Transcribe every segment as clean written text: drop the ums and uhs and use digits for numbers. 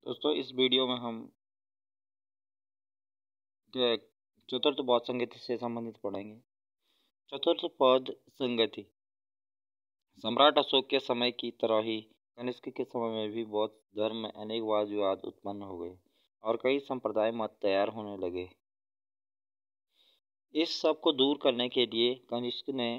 दोस्तों, इस वीडियो में हम चतुर्थ पद संगति से संबंधित पढ़ेंगे। चतुर्थ पद संगति सम्राट अशोक के समय की तरह ही कनिष्क के समय में भी बौद्ध धर्म में अनेक वाद विवाद उत्पन्न हो गए और कई संप्रदाय मत तैयार होने लगे। इस सब को दूर करने के लिए कनिष्क ने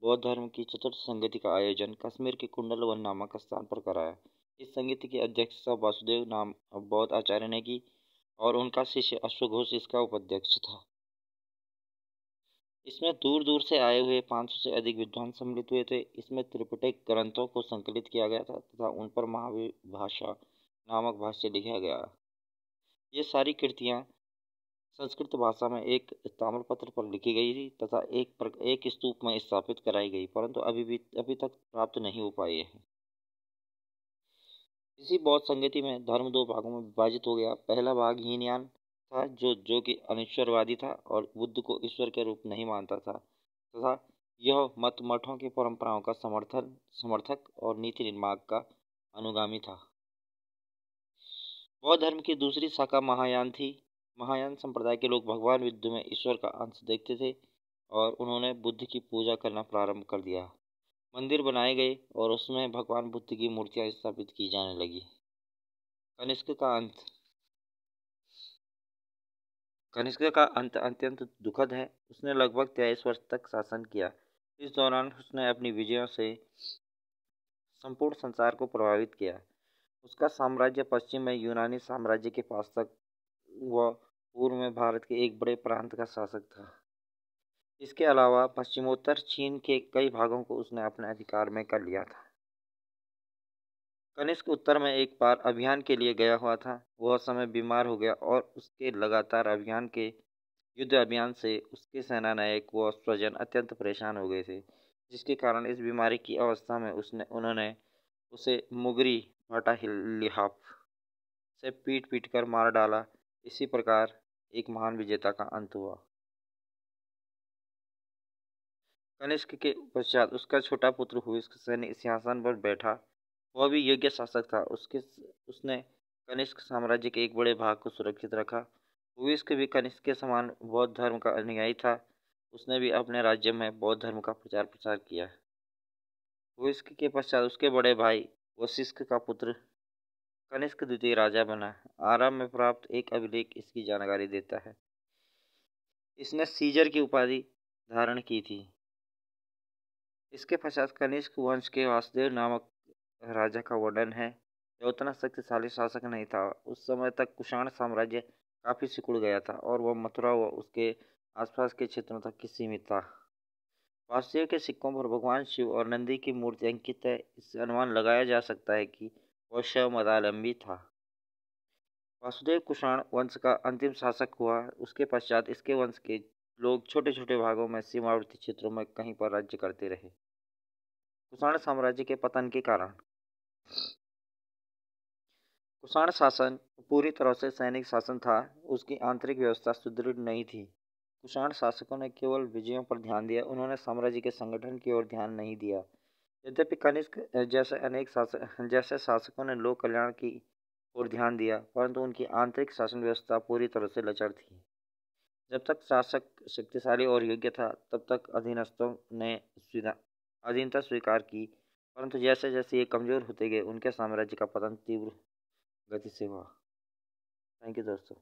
बौद्ध धर्म की चतुर्थ संगति का आयोजन कश्मीर के कुंडलवन नामक स्थान पर कराया। इस संगति की अध्यक्षता वासुदेव नाम बौद्ध आचार्य ने की और उनका शिष्य अश्वघोष इसका उपाध्यक्ष था। इसमें दूर दूर से आए हुए 500 से अधिक विद्वान सम्मिलित हुए थे। इसमें त्रिपिटक ग्रंथों को संकलित किया गया था तथा उन पर महाविभाषा नामक भाष्य लिखा गया। ये सारी कृतियाँ संस्कृत भाषा में एक ताम्रपत्र पर लिखी गई थी तथा एक स्तूप में स्थापित कराई गई, परंतु अभी तक प्राप्त नहीं हो पाई है। इसी बौद्ध संगति में धर्म दो भागों में विभाजित हो गया। पहला भाग हीनयान था जो कि अनिश्वरवादी था और बुद्ध को ईश्वर के रूप नहीं मानता था तथा यह मत मठों की परंपराओं का समर्थक और नीति निर्माण का अनुगामी था। बौद्ध धर्म की दूसरी शाखा महायान थी। महायान संप्रदाय के लोग भगवान बुद्ध में ईश्वर का अंश देखते थे और उन्होंने बुद्ध की पूजा करना प्रारंभ कर दिया। मंदिर बनाए गए और उसमें भगवान बुद्ध की मूर्तियां स्थापित की जाने लगी। कनिष्क का अंत अत्यंत दुखद है। उसने लगभग 23 वर्ष तक शासन किया। इस दौरान उसने अपनी विजयों से संपूर्ण संसार को प्रभावित किया। उसका साम्राज्य पश्चिम में यूनानी साम्राज्य के पास तक व पूर्व में भारत के एक बड़े प्रांत का शासक था। इसके अलावा पश्चिमोत्तर चीन के कई भागों को उसने अपने अधिकार में कर लिया था। कनिष्क उत्तर में एक बार अभियान के लिए गया हुआ था। वह समय बीमार हो गया और उसके लगातार युद्ध अभियान से उसके सेना नायक व स्वजन अत्यंत परेशान हो गए थे, जिसके कारण इस बीमारी की अवस्था में उन्होंने उसे मुगरी भाटा लिहाफ से पीट कर मार डाला। इसी प्रकार एक महान विजेता का अंत हुआ। कनिष्क के पश्चात उसका छोटा पुत्र हुइस्क सैन्य सिंहासन पर बैठा। वह भी योग्य शासक था। उसने कनिष्क साम्राज्य के एक बड़े भाग को सुरक्षित रखा। हुइस्क भी कनिष्क के समान बौद्ध धर्म का अनुयायी था। उसने भी अपने राज्य में बौद्ध धर्म का प्रचार प्रसार किया। हुइस्क के पश्चात उसके बड़े भाई वशिष्ठ का पुत्र कनिष्क द्वितीय राजा बना। आरंभ में प्राप्त एक अभिलेख इसकी जानकारी देता है। इसने सीजर की उपाधि धारण की थी। इसके पश्चात कनिष्क वंश के वासुदेव नामक राजा का वर्णन है। यह उतना शक्तिशाली शासक नहीं था। उस समय तक कुषाण साम्राज्य काफी सिकुड़ गया था और वह मथुरा व उसके आसपास के क्षेत्रों तक ही सीमित था। वासुदेव के सिक्कों पर भगवान शिव और नंदी की मूर्ति अंकित है। इससे अनुमान लगाया जा सकता है कि वह शैव मतावलंबी था। वासुदेव कुषाण वंश का अंतिम शासक हुआ। उसके पश्चात इसके वंश के लोग छोटे छोटे भागों में सीमावर्ती क्षेत्रों में कहीं पर राज्य करते रहे। कुषाण साम्राज्य के पतन के कारण कुषाण शासन पूरी तरह से सैनिक शासन था। उसकी आंतरिक व्यवस्था सुदृढ़ नहीं थी। कुषाण शासकों ने केवल विजयों पर ध्यान दिया। उन्होंने साम्राज्य के संगठन की ओर ध्यान नहीं दिया। यद्यपि कनिष्क जैसे शासकों ने लोक कल्याण की ओर ध्यान दिया, परंतु उनकी आंतरिक शासन व्यवस्था पूरी तरह से लचर थी। जब तक शासक शक्तिशाली और योग्य था, तब तक अधीनस्थों ने अधीनता स्वीकार की, परंतु जैसे जैसे ये कमजोर होते गए, उनके साम्राज्य का पतन तीव्र गति से हुआ। थैंक यू दोस्तों।